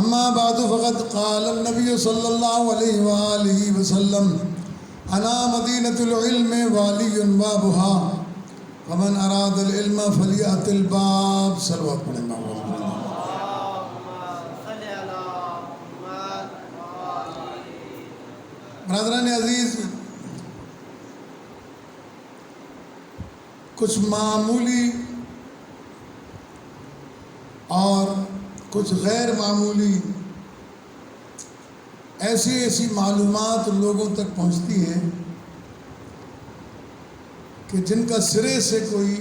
اما بعد فقد قال النبی صلی اللہ علیہ وآلہ وسلم انا مدینۃ العلم والی بابها فمن اراد العلم فلیأت الباب. صلوات پڑھیں مولانا. برادران عزیز، کچھ معمولی اور کچھ غیر معمولی ایسی معلومات لوگوں تک پہنچتی ہیں کہ جن کا سرے سے کوئی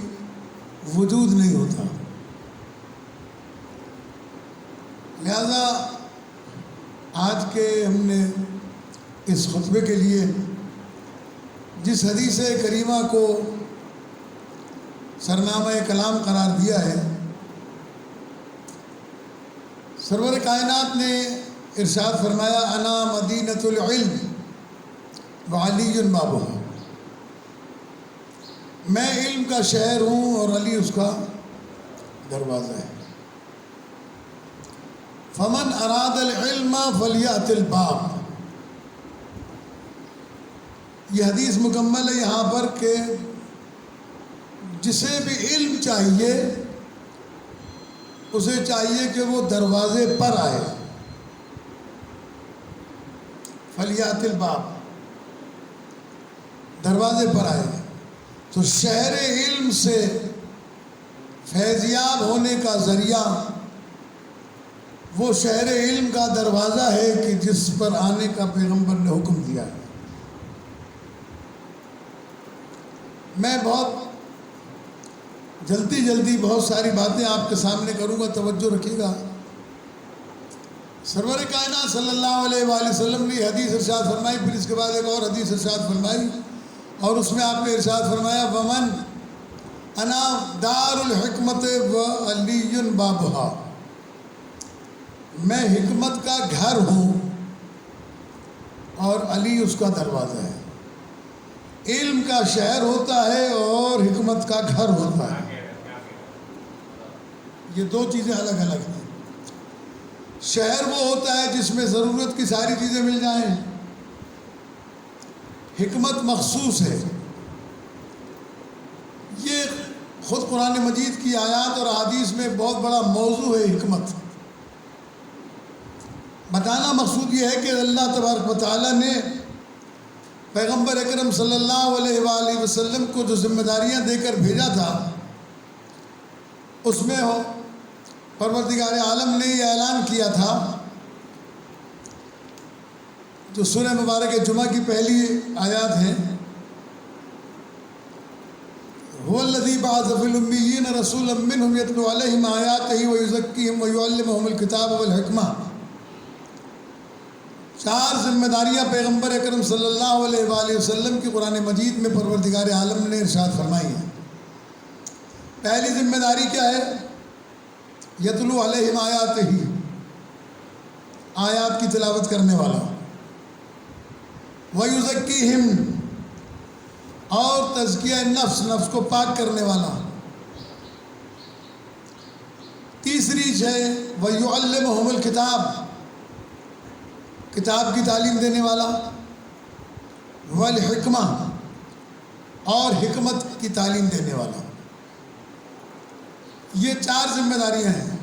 وجود نہیں ہوتا. لہذا آج کے ہم نے اس خطبے کے لیے جس حدیث کریمہ کو سرنامہ کلام قرار دیا ہے، سرور کائنات نے ارشاد فرمایا انا مدینۃ العلم وعلی بابها، میں علم کا شہر ہوں اور علی اس کا دروازہ ہے. فمن اراد العلم فلیأت الباب. یہ حدیث مکمل ہے یہاں پر کہ جسے بھی علم چاہیے اسے چاہیے کہ وہ دروازے پر آئے. فلیأت الباب، دروازے پر آئے. تو شہر علم سے فیضیاب ہونے کا ذریعہ وہ شہر علم کا دروازہ ہے کہ جس پر آنے کا پیغمبر نے حکم دیا ہے. میں بہت جلدی بہت ساری باتیں آپ کے سامنے کروں گا، توجہ رکھیے گا. سرور کائنات صلی اللہ علیہ وآلہ وسلم نے حدیث ارشاد فرمائی، پھر اس کے بعد ایک اور حدیث ارشاد فرمائی، اور اس میں آپ نے ارشاد فرمایا ومن انا دار الحکمت وعلی بابها، میں حکمت کا گھر ہوں اور علی اس کا دروازہ ہے. علم کا شہر ہوتا ہے اور حکمت کا گھر ہوتا ہے. یہ دو چیزیں الگ الگ ہیں. شہر وہ ہوتا ہے جس میں ضرورت کی ساری چیزیں مل جائیں. حکمت مخصوص ہے. یہ خود قرآن مجید کی آیات اور احادیث میں بہت بڑا موضوع ہے. حکمت بتانا مقصود یہ ہے کہ اللہ تبارک و تعالیٰ نے پیغمبر اکرم صلی اللہ علیہ وآلہ وسلم کو جو ذمہ داریاں دے کر بھیجا تھا، اس میں پروردگار عالم نے یہ اعلان کیا تھا جو سورہ مبارک جمعہ کی پہلی آیات ہیں، هو الذی بعث فی الامیین رسولا منہم یتلو علیہم آیاتہ ویزکیہم ویعلمہم الکتاب والحکمہ. 4 ذمہ داریاں پیغمبر اکرم صلی اللہ علیہ وآلہ وسلم کی قرآن مجید میں پروردگار عالم نے ارشاد فرمائی ہیں. پہلی ذمہ داری کیا ہے؟ یتلو علیہم آیاتہ، آیات کی تلاوت کرنے والا. ویزکیہم، اور تزکیہ نفس کو پاک کرنے والا. تیسری ہے ویعلمہم الکتاب، کتاب کی تعلیم دینے والا. والحکمہ، اور حکمت کی تعلیم دینے والا. یہ 4 ذمہ داریاں ہیں.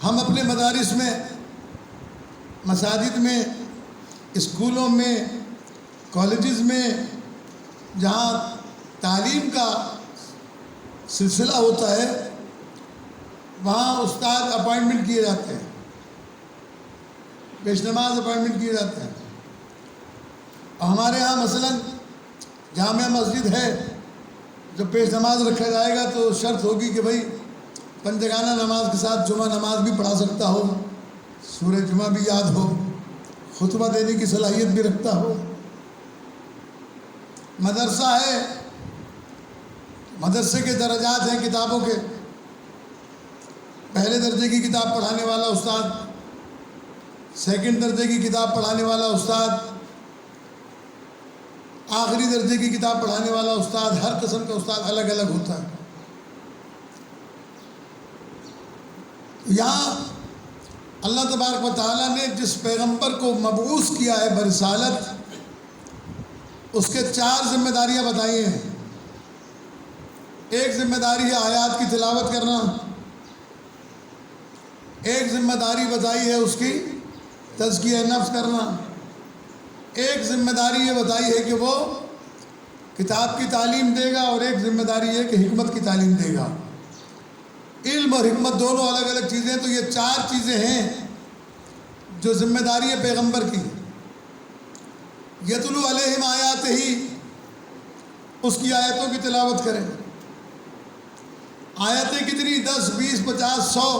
ہم اپنے مدارس میں، مساجد میں، اسکولوں میں، کالجز میں جہاں تعلیم کا سلسلہ ہوتا ہے وہاں استاد اپائنٹمنٹ کیے جاتے ہیں، پیش نماز اپائنٹمنٹ کیے جاتے ہیں. اور ہمارے ہاں مثلاً جامع مسجد ہے، جب پیش نماز رکھا جائے گا تو شرط ہوگی کہ بھائی پنجگانہ نماز کے ساتھ جمعہ نماز بھی پڑھا سکتا ہو، سورہ جمعہ بھی یاد ہو، خطبہ دینے کی صلاحیت بھی رکھتا ہو. مدرسہ ہے، مدرسے کے درجات ہیں کتابوں کے. پہلے درجے کی کتاب پڑھانے والا استاد، سیکنڈ درجے کی کتاب پڑھانے والا استاد، آخری درجے کی کتاب پڑھانے والا استاد. ہر قسم کا استاد الگ الگ ہوتا ہے. یہاں اللہ تبارک و تعالیٰ نے جس پیغمبر کو مبعوث کیا ہے برسالت، اس کے 4 ذمہ داریاں بتائی ہیں۔ ایک ذمہ داری ہے آیات کی تلاوت کرنا، ایک ذمہ داری بتائی ہے اس کی تزکیہ نفس کرنا، ایک ذمہ داری یہ بتائی ہے کہ وہ کتاب کی تعلیم دے گا، اور ایک ذمہ داری ہے کہ حکمت کی تعلیم دے گا۔ علم اور حکمت دونوں الگ الگ چیزیں، تو یہ 4 چیزیں ہیں جو ذمہ داری ہے پیغمبر کی۔ یتلو علیہم آیات ہی، اس کی آیتوں کی تلاوت کریں۔ آیتیں کتنی؟ 10 20 50 100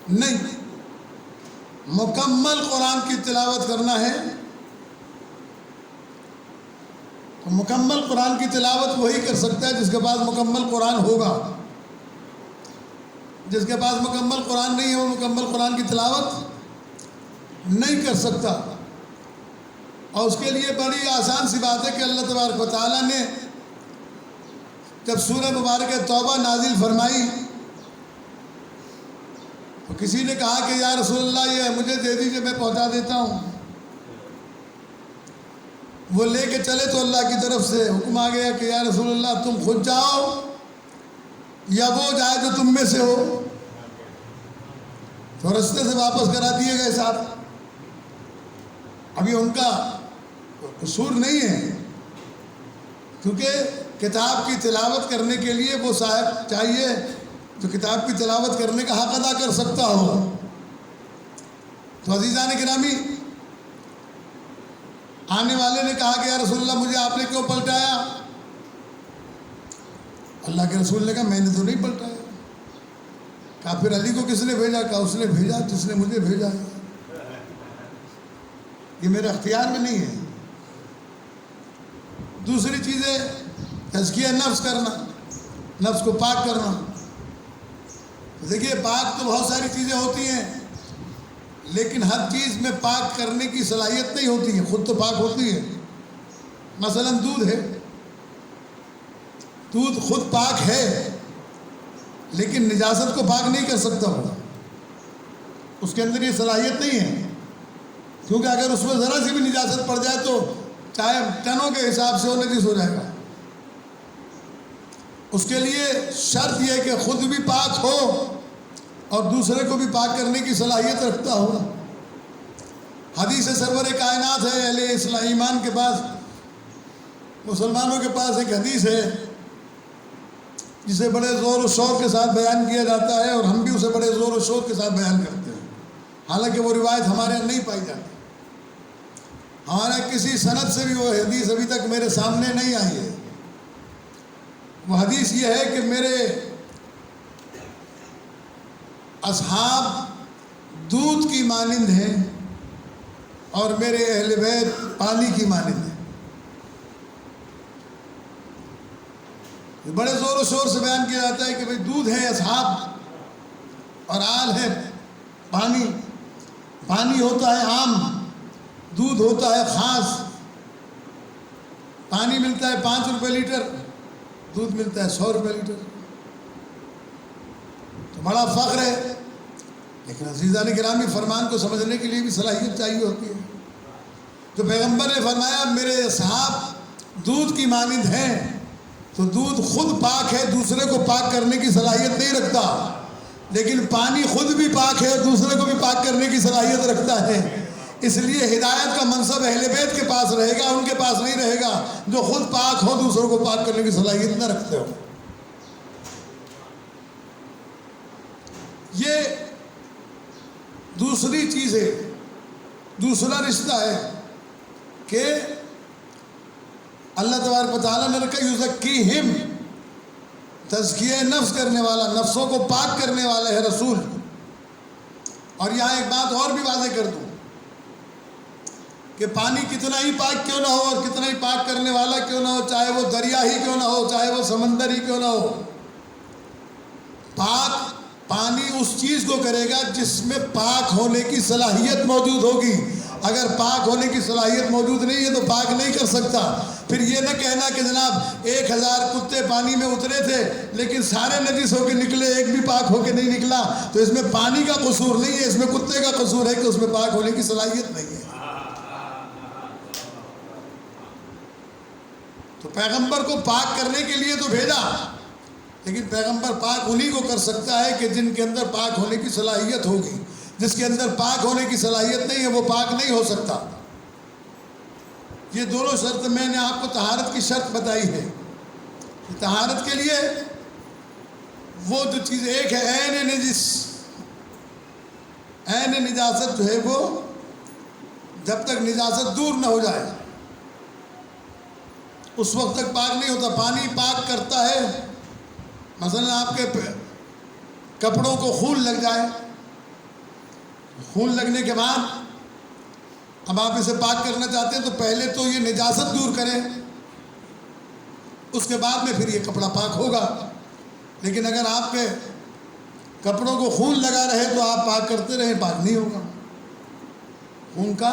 نہیں، مکمل قرآن کی تلاوت کرنا ہے۔ تو مکمل قرآن کی تلاوت وہی کر سکتا ہے جس کے پاس مکمل قرآن ہوگا۔ جس کے پاس مکمل قرآن نہیں ہے وہ مکمل قرآن کی تلاوت نہیں کر سکتا۔ اور اس کے لیے بڑی آسان سی بات ہے کہ اللہ تبارک و تعالیٰ نے جب سورہ مبارکہ توبہ نازل فرمائی تو کسی نے کہا کہ یا رسول اللہ یہ مجھے دے دیجئے، میں پہنچا دیتا ہوں۔ وہ لے کے چلے تو اللہ کی طرف سے حکم آ گیا کہ یا رسول اللہ تم خود جاؤ یا وہ جائے جو تم میں سے ہو۔ تو رستے سے واپس کرا دیے گئے صاحب۔ ابھی ان کا قصور نہیں ہے، کیونکہ کتاب کی تلاوت کرنے کے لیے وہ صاحب چاہیے جو کتاب کی تلاوت کرنے کا حق ادا کر سکتا ہو۔ تو عزیزان گرامی، آنے والے نے کہا کہ یا رسول اللہ مجھے آپ نے کیوں پلٹایا؟ اللہ کے رسول نے کہا میں نے تو نہیں پلٹایا۔ کہا پھر علی کو کس نے بھیجا؟ کہا اس نے بھیجا جس نے مجھے بھیجا ہے، یہ میرے اختیار میں نہیں ہے۔ دوسری چیز ہے تزکیہ نفس کرنا، نفس کو پاک کرنا۔ دیکھیے پاک تو بہت ساری چیزیں ہوتی ہیں، لیکن ہر چیز میں پاک کرنے کی صلاحیت نہیں ہوتی ہے، خود تو پاک ہوتی ہے۔ مثلا دودھ ہے، دودھ خود پاک ہے لیکن نجاست کو پاک نہیں کر سکتا ہو، اس کے اندر یہ صلاحیت نہیں ہے، کیونکہ اگر اس میں ذرا سی بھی نجاست پڑ جائے تو چاہے ٹنوں کے حساب سے وہ نجس ہو جائے گا۔ اس کے لیے شرط یہ ہے کہ خود بھی پاک ہو اور دوسرے کو بھی پاک کرنے کی صلاحیت رکھتا ہو۔ حدیث سرور کائنات ہے، اہل ایمان کے پاس، مسلمانوں کے پاس ایک حدیث ہے جسے بڑے زور و شور کے ساتھ بیان کیا جاتا ہے، اور ہم بھی اسے بڑے زور و شور کے ساتھ بیان کرتے ہیں، حالانکہ وہ روایت ہمارے یہاں نہیں پائی جاتی۔ ہمارے کسی سند سے بھی وہ حدیث ابھی تک میرے سامنے نہیں آئی ہے۔ وہ حدیث یہ ہے کہ میرے اصحاب دودھ کی مانند ہیں اور میرے اہل بیت پانی کی مانند ہیں۔ بڑے زور و شور سے بیان کیا جاتا ہے کہ بھئی دودھ ہے اصحاب اور آل ہے پانی۔ پانی ہوتا ہے عام، دودھ ہوتا ہے خاص۔ پانی ملتا ہے 5 روپے لیٹر، دودھ ملتا ہے 100 روپے لیٹر، تو بڑا فخر ہے۔ لیکن عزیزان گرامی، فرمان کو سمجھنے کے لیے بھی صلاحیت چاہیے ہوتی ہے۔ تو پیغمبر نے فرمایا میرے اصحاب دودھ کی مانند ہیں، تو دودھ خود پاک ہے، دوسرے کو پاک کرنے کی صلاحیت نہیں رکھتا، لیکن پانی خود بھی پاک ہے اور دوسرے کو بھی پاک کرنے کی صلاحیت رکھتا ہے۔ اس لیے ہدایت کا منصب اہل بیت کے پاس رہے گا، ان کے پاس نہیں رہے گا جو خود پاک ہو دوسروں کو پاک کرنے کی صلاحیت نہ رکھتے ہو۔ یہ دوسری چیز ہے، دوسرا رشتہ ہے کہ اللہ تبارک و تعالیٰ نے رکھا یزکیہم، تزکیہ نفس کرنے والا، نفسوں کو پاک کرنے والا ہے رسول۔ اور یہاں ایک بات اور بھی واضح کر دوں کہ پانی کتنا ہی پاک کیوں نہ ہو اور کتنا ہی پاک کرنے والا کیوں نہ ہو، چاہے وہ دریا ہی کیوں نہ ہو، چاہے وہ سمندر ہی کیوں نہ ہو، پاک پانی اس چیز کو کرے گا جس میں پاک ہونے کی صلاحیت موجود ہوگی۔ اگر پاک ہونے کی صلاحیت موجود نہیں ہے تو پاک نہیں کر سکتا۔ پھر یہ نہ کہنا کہ جناب 1000 کتے پانی میں اترے تھے لیکن سارے نجس ہو کے نکلے، ایک بھی پاک ہو کے نہیں نکلا، تو اس میں پانی کا قصور نہیں ہے، اس میں کتے کا قصور ہے کہ اس میں پاک ہونے کی صلاحیت نہیں ہے۔ تو پیغمبر کو پاک کرنے کے لیے تو بھیجا، لیکن پیغمبر پاک انہی کو کر سکتا ہے کہ جن کے اندر پاک ہونے کی صلاحیت ہوگی۔ جس کے اندر پاک ہونے کی صلاحیت نہیں ہے وہ پاک نہیں ہو سکتا۔ یہ دونوں شرط میں نے آپ کو طہارت کی شرط بتائی ہے۔ طہارت کے لیے وہ جو چیز ایک ہے عین نجس، عین نجاست جو ہے وہ جب تک نجاست دور نہ ہو جائے اس وقت تک پاک نہیں ہوتا۔ پانی پاک کرتا ہے، مثلا آپ کے کپڑوں کو خون لگ جائے، خون لگنے کے بعد اب آپ اسے پاک کرنا چاہتے ہیں تو پہلے تو یہ نجاست دور کریں، اس کے بعد میں پھر یہ کپڑا پاک ہوگا۔ لیکن اگر آپ کے کپڑوں کو خون لگا رہے تو آپ پاک کرتے رہیں، پاک نہیں ہوگا۔ خون کا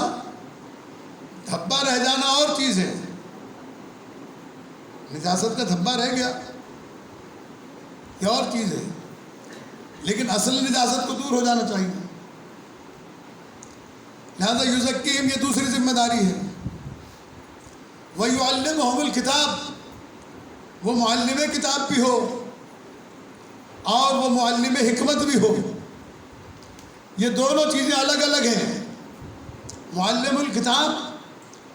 دھبا رہ جانا اور چیز ہے، نجاست کا دھبا رہ گیا یہ اور چیز ہے، لیکن اصل نجاست کو دور ہو جانا چاہیے۔ لہذا یزکیہم یہ دوسری ذمہ داری ہے۔ وَيُعَلِّمُهُمُ الْكِتَابِ وہ معلم کتاب بھی ہو اور وہ معلم حکمت بھی ہو۔ یہ دونوں چیزیں الگ الگ ہیں، معلم الکتاب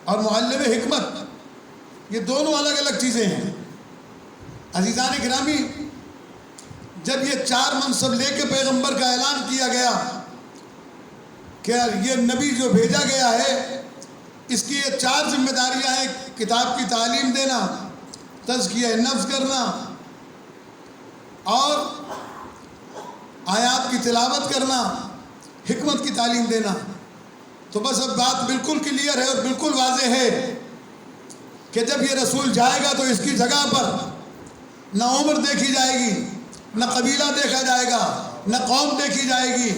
اور معلم حکمت، یہ دونوں الگ الگ چیزیں ہیں۔ عزیزان گرامی، جب یہ 4 منصب لے کے پیغمبر کا اعلان کیا گیا کہ یہ نبی جو بھیجا گیا ہے اس کی یہ 4 ذمہ داریاں ہیں: کتاب کی تعلیم دینا، تزکیہ نفس کرنا اور آیات کی تلاوت کرنا، حکمت کی تعلیم دینا۔ تو بس اب بات بالکل کلیئر ہے اور بالکل واضح ہے کہ جب یہ رسول جائے گا تو اس کی جگہ پر نہ عمر دیکھی جائے گی، نہ قبیلہ دیکھا جائے گا، نہ قوم دیکھی جائے گی،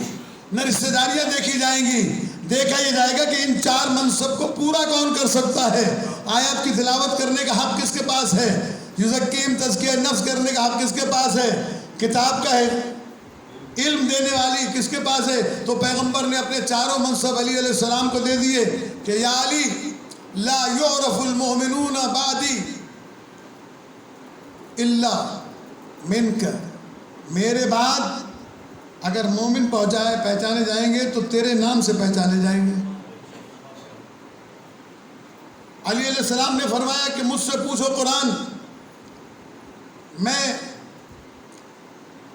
نہ رشتہ داریاں دیکھی جائیں گی۔ دیکھا یہ جائے گا کہ ان 4 منصب کو پورا کون کر سکتا ہے۔ آیات کی تلاوت کرنے کا حق کس کے پاس ہے؟ یزکیہم تزکیہ نفس کرنے کا حق کس کے پاس ہے؟ کتاب کا ہے، علم دینے والی کس کے پاس ہے؟ تو پیغمبر نے اپنے 4 منصب علی علیہ السلام کو دے دیے کہ یا علی لا یعرف المؤمنون بعدی الا منک، میرے بعد اگر مومن پہچانے جائیں گے تو تیرے نام سے پہچانے جائیں گے۔ علی علیہ السلام نے فرمایا کہ مجھ سے پوچھو قرآن، میں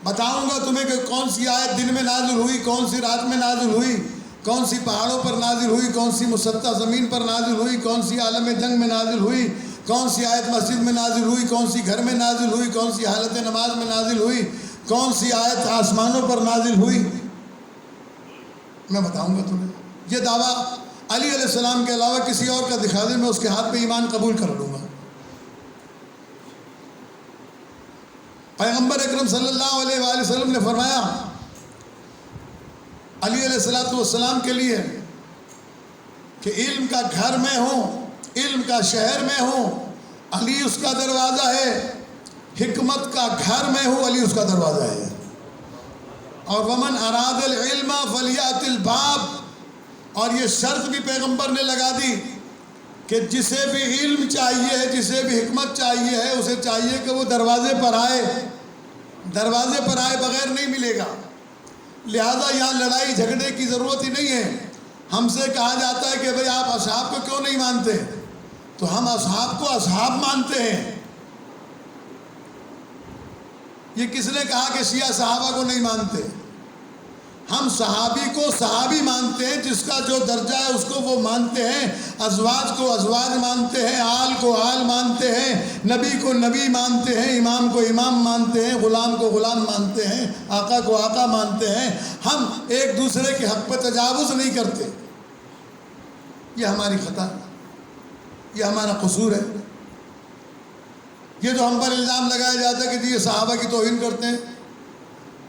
بتاؤں گا تمہیں کہ کون سی آیت دن میں نازل ہوئی، کون سی رات میں نازل ہوئی، کون سی پہاڑوں پر نازل ہوئی، کون سی مسطح زمین پر نازل ہوئی، کون سی عالم جنگ میں نازل ہوئی، کون سی آیت مسجد میں نازل ہوئی، کون سی گھر میں نازل ہوئی، کون سی حالت نماز میں نازل ہوئی، کون سی آیت آسمانوں پر نازل ہوئی، میں بتاؤں گا تمہیں۔ یہ دعویٰ علی علیہ السلام کے علاوہ کسی اور کا دکھا دے، میں اس کے ہاتھ پہ ایمان قبول کر لوں گا۔ پیغمبر اکرم صلی اللہ علیہ وآلہ وسلم نے فرمایا علی علیہ السلام کے لیے کہ علم کا گھر میں ہوں، علم کا شہر میں ہوں، علی اس کا دروازہ ہے، حکمت کا گھر میں ہوں، علی اس کا دروازہ ہے۔ اور ومن اراد العلم فلیات الباب، اور یہ شرط بھی پیغمبر نے لگا دی کہ جسے بھی علم چاہیے ہے، جسے بھی حکمت چاہیے ہے، اسے چاہیے کہ وہ دروازے پر آئے، دروازے پر آئے بغیر نہیں ملے گا۔ لہذا یہاں لڑائی جھگڑے کی ضرورت ہی نہیں ہے۔ ہم سے کہا جاتا ہے کہ بھئی آپ اصحاب کو کیوں نہیں مانتے؟ تو ہم اصحاب کو اصحاب مانتے ہیں۔ یہ کس نے کہا کہ شیعہ صحابہ کو نہیں مانتے؟ ہم صحابی کو صحابی مانتے ہیں، جس کا جو درجہ ہے اس کو وہ مانتے ہیں، ازواج کو ازواج مانتے ہیں، آل کو آل مانتے ہیں، نبی کو نبی مانتے ہیں، امام کو امام مانتے ہیں، غلام کو غلام مانتے ہیں، آقا کو آقا مانتے ہیں۔ ہم ایک دوسرے کے حق پہ تجاوز نہیں کرتے۔ یہ ہماری خطا، یہ ہمارا قصور ہے۔ یہ جو ہم پر الزام لگایا جاتا ہے کہ جی یہ صحابہ کی توہین کرتے ہیں،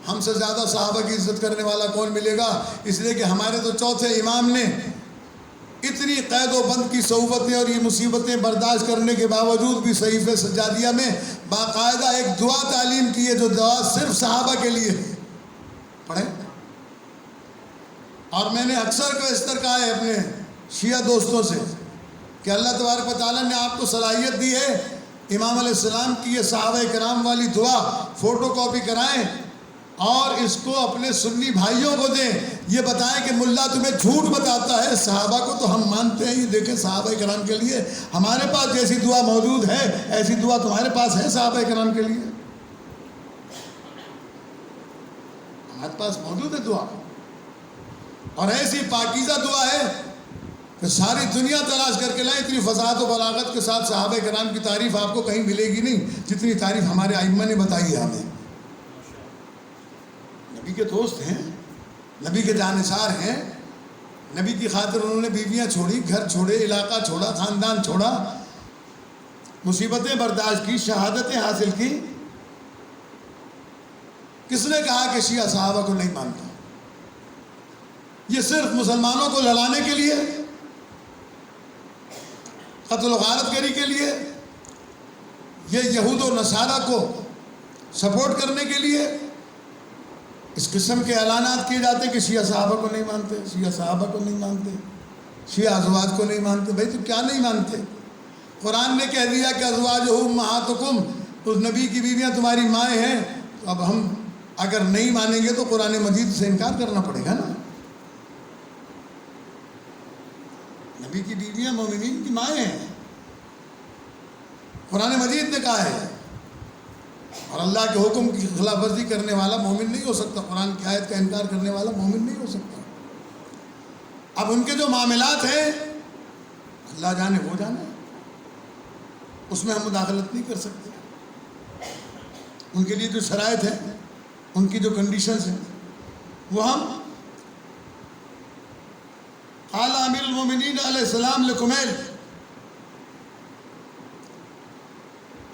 ہم سے زیادہ صحابہ کی عزت کرنے والا کون ملے گا؟ اس لیے کہ ہمارے تو چوتھے امام نے اتنی قید و بند کی صعوبتیں اور یہ مصیبتیں برداشت کرنے کے باوجود بھی صحیفہ سجادیہ میں باقاعدہ ایک دعا تعلیم کی ہے، جو دعا صرف صحابہ کے لیے ہے، پڑھیں۔ اور میں نے اکثر کو اس طرح کہا ہے اپنے شیعہ دوستوں سے کہ اللہ تبارک و تعالیٰ نے آپ کو صلاحیت دی ہے، امام علیہ السلام کی یہ صحابہ کرام والی دعا فوٹو کاپی کرائیں اور اس کو اپنے سنی بھائیوں کو دیں، یہ بتائیں کہ ملا تمہیں جھوٹ بتاتا ہے، صحابہ کو تو ہم مانتے ہیں، یہ دیکھیں صحابہ کرام کے لیے ہمارے پاس جیسی دعا موجود ہے ایسی دعا تمہارے پاس ہے صحابہ کرام کے لیے، ہمارے پاس موجود ہے دعا، اور ایسی پاکیزہ دعا ہے کہ ساری دنیا تلاش کر کے لائیں، اتنی فصاحت و بلاغت کے ساتھ صحابہ کرام کی تعریف آپ کو کہیں ملے گی نہیں جتنی تعریف ہمارے ائمہ نے بتائی ہے ہمیں۔ نبی کے دوست ہیں، نبی کے جانثار ہیں، نبی کی خاطر انہوں نے بیویاں چھوڑی، گھر چھوڑے، علاقہ چھوڑا، خاندان چھوڑا، مصیبتیں برداشت کی، شہادتیں حاصل کی۔ کس نے کہا کہ شیعہ صحابہ کو نہیں مانتا؟ یہ صرف مسلمانوں کو لڑانے کے لیے، قتل و غارت گری کے لیے، یہ یہود و نصارہ کو سپورٹ کرنے کے لیے اس قسم کے اعلانات کیے جاتے کہ شیعہ صحابہ کو نہیں مانتے، شیعہ صحابہ کو نہیں مانتے، شیعہ ازواج کو نہیں مانتے۔ بھائی تو کیا نہیں مانتے؟ قرآن نے کہہ دیا کہ ازواجہ امہاتکم، اس نبی کی بیویاں تمہاری مائیں ہیں، تو اب ہم اگر نہیں مانیں گے تو قرآن مجید سے انکار کرنا پڑے گا نا۔ نبی کی بیویاں مومنین کی مائیں ہیں، قرآن مجید نے کہا ہے، اور اللہ کے حکم کی خلاف ورزی کرنے والا مومن نہیں ہو سکتا، قرآن کی آیت کا انکار کرنے والا مومن نہیں ہو سکتا۔ اب ان کے جو معاملات ہیں اللہ جانے وہ جانے، اس میں ہم مداخلت نہیں کر سکتے۔ ان کے لیے جو شرائط ہیں، ان کی جو کنڈیشنز ہیں، وہ ہم قال امیر المومنین علیہ السلام لکمیل،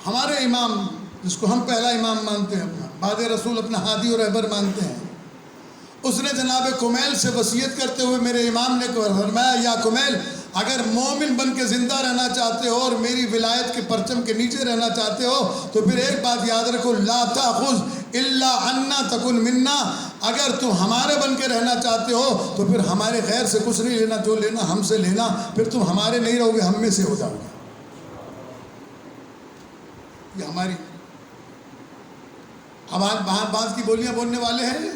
ہمارے امام جس کو ہم پہلا امام مانتے ہیں، اپنا بعد رسول اپنا ہادی اور رہبر مانتے ہیں، اس نے جناب کمیل سے وصیت کرتے ہوئے میرے امام نے فرمایا، یا کمیل اگر مومن بن کے زندہ رہنا چاہتے ہو اور میری ولایت کے پرچم کے نیچے رہنا چاہتے ہو تو پھر ایک بات یاد رکھو، لا تاخذ الا عنا تکن منا، اگر تم ہمارے بن کے رہنا چاہتے ہو تو پھر ہمارے غیر سے کچھ نہیں لینا، جو لینا ہم سے لینا، پھر تم ہمارے نہیں رہو گے، ہم میں سے ہو جاؤ گے۔ یہ ہماری اب آج بعض کی بولیاں بولنے والے ہیں،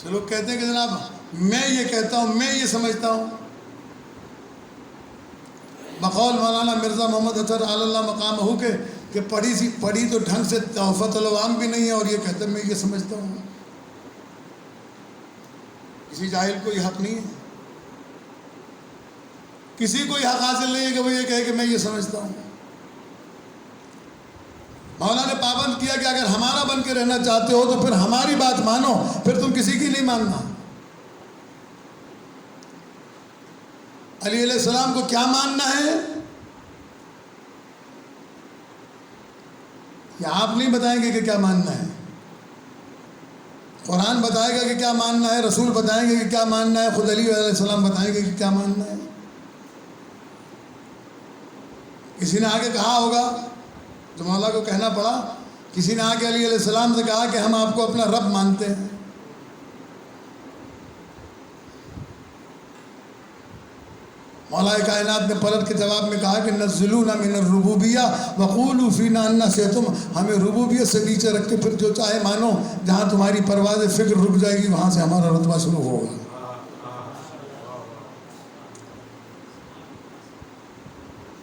سے لوگ کہتے ہیں کہ جناب میں یہ کہتا ہوں، میں یہ سمجھتا ہوں، بقول مولانا مرزا محمد اطہر علی اللہ مقامہ کہ پڑھی تو ڈھنگ سے تحفۃ العوام بھی نہیں ہے، اور یہ کہتے ہیں میں یہ سمجھتا ہوں۔ کسی جاہل کو یہ حق نہیں ہے، کسی کو یہ حق حاصل نہیں ہے کہ وہ یہ کہے کہ میں یہ سمجھتا ہوں۔ مولا نے پابند کیا کہ اگر ہمارا بن کے رہنا چاہتے ہو تو پھر ہماری بات مانو، پھر تم کسی کی نہیں ماننا۔ علی علیہ السلام کو کیا ماننا ہے یہ آپ نہیں بتائیں گے کہ کیا ماننا ہے، قرآن بتائے گا کہ کیا ماننا ہے، رسول بتائیں گے کہ کیا ماننا ہے، خود علی علیہ السلام بتائیں گے کہ کیا ماننا ہے۔ کسی نے آگے کہا ہوگا تو مولا کو کہنا پڑا، کسی نے آگے علی علیہ السلام سے کہا کہ ہم آپ کو اپنا رب مانتے ہیں۔ مولا کائنات نے پلٹ کے جواب میں کہا کہ نزلونا من الربوبیہ وقولوا فینا ان نسیتم، ہمیں ربوبیت سے نیچے رکھ کے پھر جو چاہے مانو، جہاں تمہاری پرواز فکر رک جائے گی وہاں سے ہمارا رتبہ شروع ہوگا۔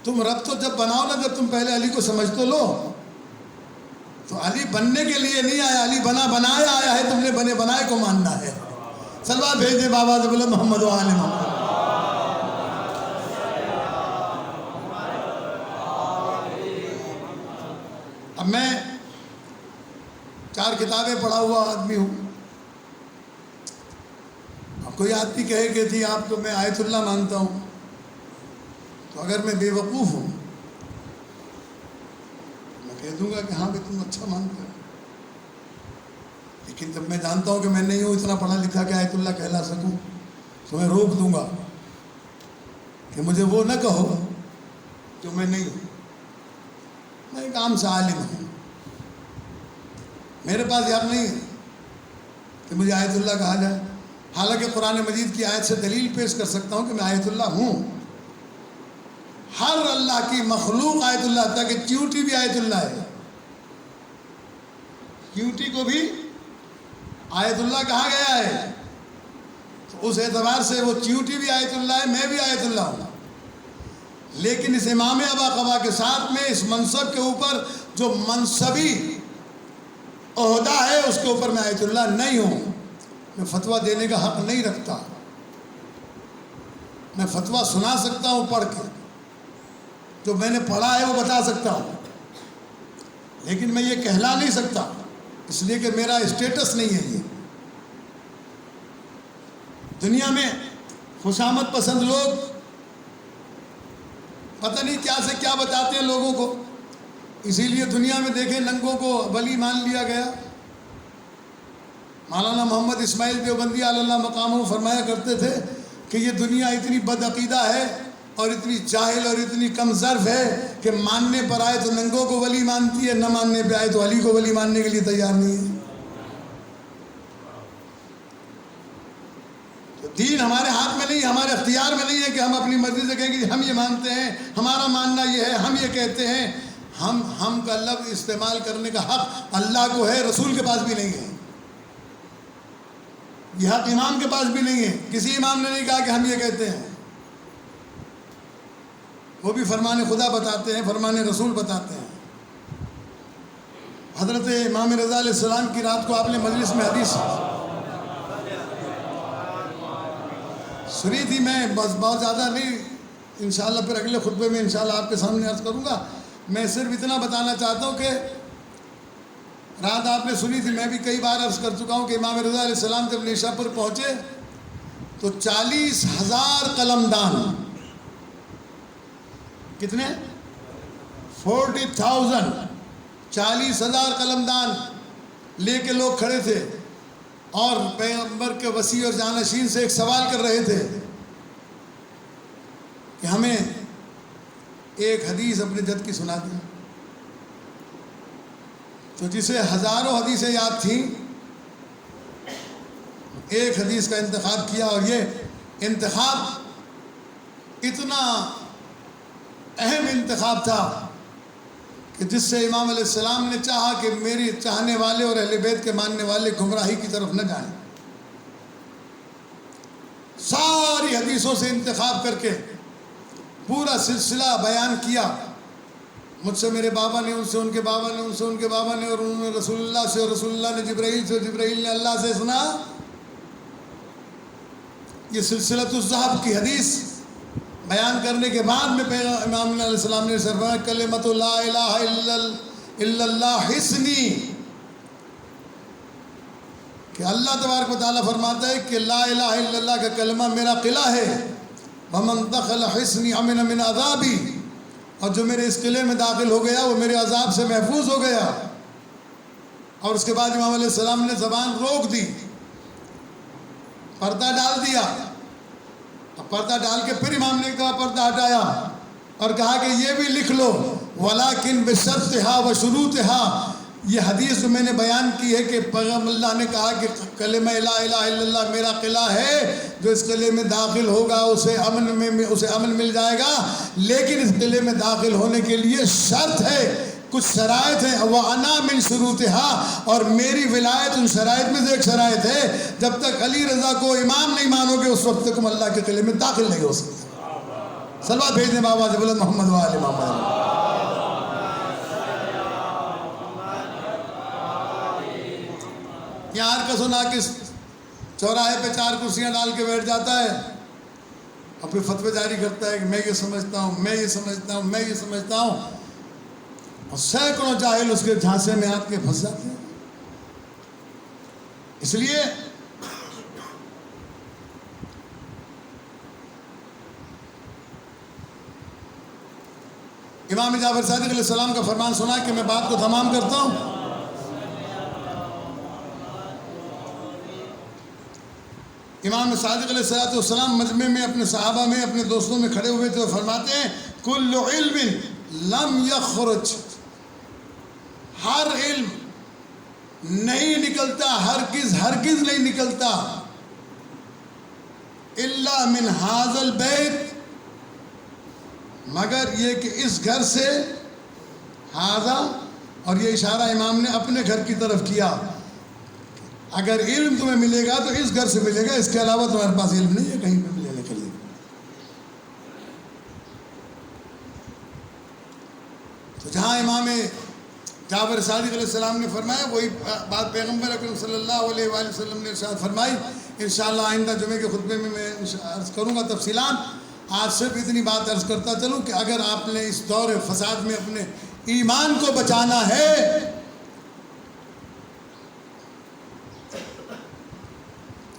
تم رب تو جب بناؤ نا، جب تم پہلے علی کو سمجھ تو لو، تو علی بننے کے لیے نہیں آیا، علی بنایا آیا ہے، تم نے بنے بنائے کو ماننا ہے۔ صلوات بھیجے بابا سے بولے محمد و آل محمد۔ اب میں 4 کتابیں پڑھا ہوا آدمی ہوں، اب کوئی آدمی کہے کہ جی آپ کو میں آیت اللہ مانتا ہوں، تو اگر میں بے وقوف ہوں میں کہہ دوں گا کہ ہاں بھی تم اچھا مانتے ہو، لیکن جب میں جانتا ہوں کہ میں نہیں ہوں اتنا پڑھا لکھا کہ آیت اللہ کہلا سکوں، تو میں روک دوں گا کہ مجھے وہ نہ کہو جو میں نہیں ہوں. میں ایک عام سا عالم ہوں, میرے پاس یہ نہیں ہے کہ مجھے آیت اللہ کہا جائے. حالانکہ قرآن مجید کی آیت سے دلیل پیش کر سکتا ہوں کہ میں آیت اللہ ہوں. ہر اللہ کی مخلوق آیت اللہ, تھا کہ چیونٹی بھی آیت اللہ ہے. چیونٹی کو بھی آیت اللہ کہا گیا ہے, تو اس اعتبار سے وہ چیونٹی بھی آیت اللہ ہے, میں بھی آیت اللہ ہوں. لیکن اس امام ابا قبا کے ساتھ میں اس منصب کے اوپر جو منصبی عہدہ ہے اس کے اوپر میں آیت اللہ نہیں ہوں. میں فتویٰ دینے کا حق نہیں رکھتا. میں فتویٰ سنا سکتا ہوں پڑھ کے, جو میں نے پڑھا ہے وہ بتا سکتا ہوں, لیکن میں یہ کہلا نہیں سکتا, اس لیے کہ میرا اسٹیٹس نہیں ہے. یہ دنیا میں خوشامد پسند لوگ پتہ نہیں کیا سے کیا بتاتے ہیں لوگوں کو. اسی لیے دنیا میں دیکھیں ننگوں کو ولی مان لیا گیا. مولانا محمد اسماعیل دیوبندی علی اللہ مقامہ فرمایا کرتے تھے کہ یہ دنیا اتنی بدعقیدہ ہے اور اتنی جاہل اور اتنی کم ظرف ہے کہ ماننے پر آئے تو ننگوں کو ولی مانتی ہے, نہ ماننے پہ آئے تو علی کو ولی ماننے کے لیے تیار نہیں ہے. تو دین ہمارے ہاتھ میں نہیں, ہمارے اختیار میں نہیں ہے کہ ہم اپنی مرضی سے کہیں کہ ہم یہ مانتے ہیں, ہمارا ماننا یہ ہے, ہم یہ کہتے ہیں. ہم کا لفظ استعمال کرنے کا حق اللہ کو ہے, رسول کے پاس بھی نہیں ہے. یہ حق امام کے پاس بھی نہیں ہے. کسی امام نے نہیں کہا کہ ہم یہ کہتے ہیں. وہ بھی فرمان خدا بتاتے ہیں, فرمان رسول بتاتے ہیں. حضرت امام رضا علیہ السلام کی رات کو آپ نے مجلس میں حدیث سنی تھی. میں بس بہت زیادہ نہیں, انشاءاللہ پھر اگلے خطبے میں انشاءاللہ آپ کے سامنے عرض کروں گا. میں صرف اتنا بتانا چاہتا ہوں کہ رات آپ نے سنی تھی, میں بھی کئی بار عرض کر چکا ہوں کہ امام رضا علیہ السلام جب نیشا پر پہنچے تو 40,000 قلمدان, کتنے 40,000 40,000 قلمدان لے کے لوگ کھڑے تھے اور پیغمبر کے وسیع اور جانشین سے ایک سوال کر رہے تھے کہ ہمیں ایک حدیث اپنے جد کی سنا دیں. تو جسے ہزاروں حدیثیں یاد تھیں, ایک حدیث کا انتخاب کیا, اور یہ انتخاب اتنا اہم انتخاب تھا کہ جس سے امام علیہ السلام نے چاہا کہ میری چاہنے والے اور اہل بیت کے ماننے والے گمراہی کی طرف نہ جائیں. ساری حدیثوں سے انتخاب کر کے پورا سلسلہ بیان کیا. مجھ سے میرے بابا نے, ان سے ان کے بابا نے, ان سے ان کے بابا نے, اور انہوں نے رسول اللہ سے, اور رسول اللہ نے جبرائیل سے, جبرائیل نے اللہ سے سنا. یہ سلسلۃ الذہب کی حدیث بیان کرنے کے بعد میں امام علیہ السلام نے فرمایا کلمۃ لا الہ الا اللہ حصنی, کہ اللہ تبارک و تعالیٰ فرماتا ہے کہ لا الہ الا اللہ کا کلمہ میرا قلعہ ہے. ومن دخل حصنی امن من عذابی, اور جو میرے اس قلعے میں داخل ہو گیا وہ میرے عذاب سے محفوظ ہو گیا. اور اس کے بعد امام علیہ السلام نے زبان روک دی, پردہ ڈال دیا. اب پردہ ڈال کے پھر امام نے کہا پردہ ہٹایا اور کہا کہ یہ بھی لکھ لو ولیکن بشرطہا و شروطہا. یہ حدیث جو میں نے بیان کی ہے کہ پیغمبر اللہ نے کہا کہ کلمہ لا الہ الا اللہ میرا قلعہ ہے, جو اس قلعے میں داخل ہوگا اسے امن مل جائے گا. لیکن اس قلعے میں داخل ہونے کے لیے شرط ہے, کچھ شرائط ہیں. وَأَنَا مِن شُرُوطِهَا, اور میری ولایت ان شرائط میں سے ایک شرائط ہے, جب تک علی رضا کو امام نہیں مانو گے اس وقت تک تم اللہ کے قلعے میں داخل نہیں ہو سکتے. صلوات بھیج دیں بابا سے, بلند محمد وآل محمد. یہاں ہر کس و ناکس چوراہے پہ 4 کرسیاں ڈال کے بیٹھ جاتا ہے اور پھر فتوے جاری کرتا ہے کہ میں یہ سمجھتا ہوں, میں یہ سمجھتا ہوں, میں یہ سمجھتا ہوں, اور سینکڑوں جاہل اس کے جھانسے میں آ کے پھنس جاتے ہیں. اس لیے امام جعفر صادق علیہ السلام کا فرمان سنا کہ میں بات کو تمام کرتا ہوں. امام صادق علیہ السلام مجمع میں اپنے صحابہ میں اپنے دوستوں میں کھڑے ہوئے تھے اور فرماتے ہیں کل علم لم یخرج، ہر علم نہیں نکلتا، ہرگز نہیں نکلتا الا من ھذا البیت، مگر یہ کہ اس گھر سے، ھذا اور یہ اشارہ امام نے اپنے گھر کی طرف کیا، اگر علم تمہیں ملے گا تو اس گھر سے ملے گا، اس کے علاوہ تمہارے پاس علم نہیں ہے کہیں پہ لینے کے لیے۔ تو جہاں امام جعفر صادق علیہ السلام نے فرمایا وہی بات پیغمبر اکرم صلی اللہ علیہ وآلہ وسلم نے ارشاد فرمائی۔ انشاءاللہ آئندہ جمعے کے خطبے میں عرض کروں گا تفصیلات، آج صرف اتنی بات عرض کرتا چلوں کہ اگر آپ نے اس دور فساد میں اپنے ایمان کو بچانا ہے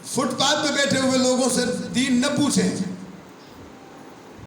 فٹ پاتھ پہ بیٹھے ہوئے لوگوں سے دین نہ پوچھیں،